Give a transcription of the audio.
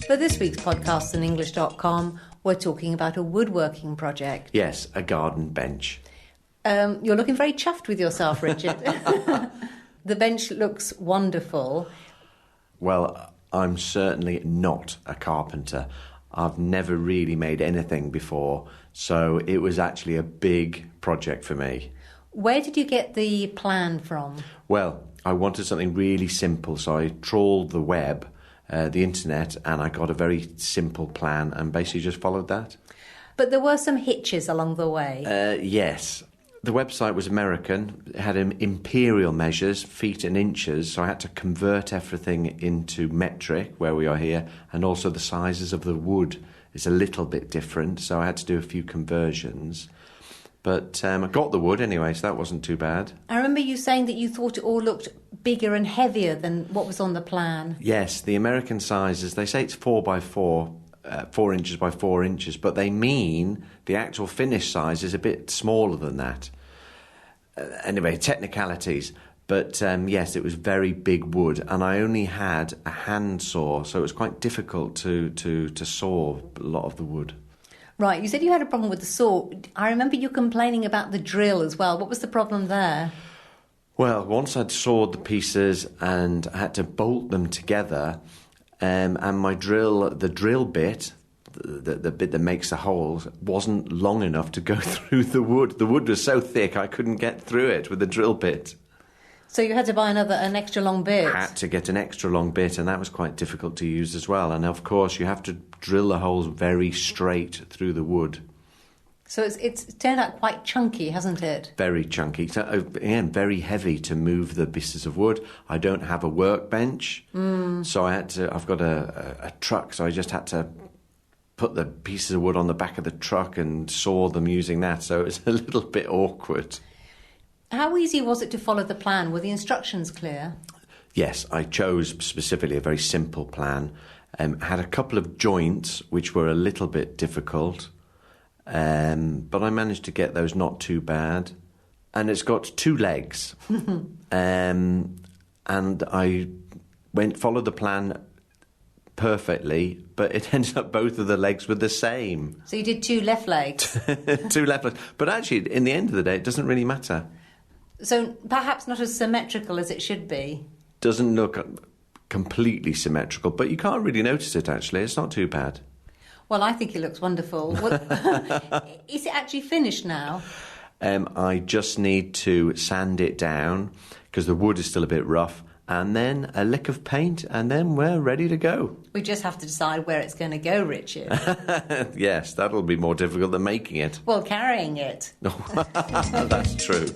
For this week's podcast on English.com, we're talking about a woodworking project. Yes, a garden bench. You're looking very chuffed with yourself, Richard. The bench looks wonderful. Well, I'm certainly not a carpenter. I've never really made anything before, so it was actually a big project for me. Where did you get the plan from? Well, I wanted something really simple, so I trawled the web, the internet, and I got a very simple plan and basically just followed that. But there were some hitches along the way. Yes. The website was American. It had imperial measures, feet and inches, so I had to convert everything into metric, where we are here, and also the sizes of the wood is a little bit different, so I had to do a few conversions. But I got the wood anyway, so that wasn't too bad. I remember you saying that you thought it all looked bigger and heavier than what was on the plan. Yes, the American sizes, they say it's 4 by 4, 4 inches by 4 inches, but they mean the actual finished size is a bit smaller than that. Anyway, technicalities. But yes, it was very big wood, and I only had a hand saw, so it was quite difficult to saw a lot of the wood. Right, you said you had a problem with the saw. I remember you complaining about the drill as well. What was the problem there? Well, once I'd sawed the pieces and I had to bolt them together, and my the drill bit, the bit that makes the holes, wasn't long enough to go through the wood. The wood was so thick I couldn't get through it with the drill bit. So you had to buy an extra long bit? I had to get an extra long bit, and that was quite difficult to use as well. And of course, you have to drill the holes very straight through the wood. So it's turned out quite chunky, hasn't it? Very chunky. So, again, very heavy to move the pieces of wood. I don't have a workbench, so I've got a truck, so I just had to put the pieces of wood on the back of the truck and saw them using that, so it was a little bit awkward. How easy was it to follow the plan? Were the instructions clear? Yes, I chose specifically a very simple plan. Had a couple of joints which were a little bit difficult, but I managed to get those not too bad. And it's got 2 legs, and I followed the plan perfectly, but it ended up both of the legs were the same. So you did 2 left legs? 2 left legs. But actually, in the end of the day, it doesn't really matter. So perhaps not as symmetrical as it should be. Doesn't look completely symmetrical, but you can't really notice it, actually. It's not too bad. Well, I think it looks wonderful. Is it actually finished now? I just need to sand it down because the wood is still a bit rough, and then a lick of paint, and then we're ready to go. We just have to decide where it's going to go, Richard. Yes, that'll be more difficult than making it. Well, carrying it. That's true.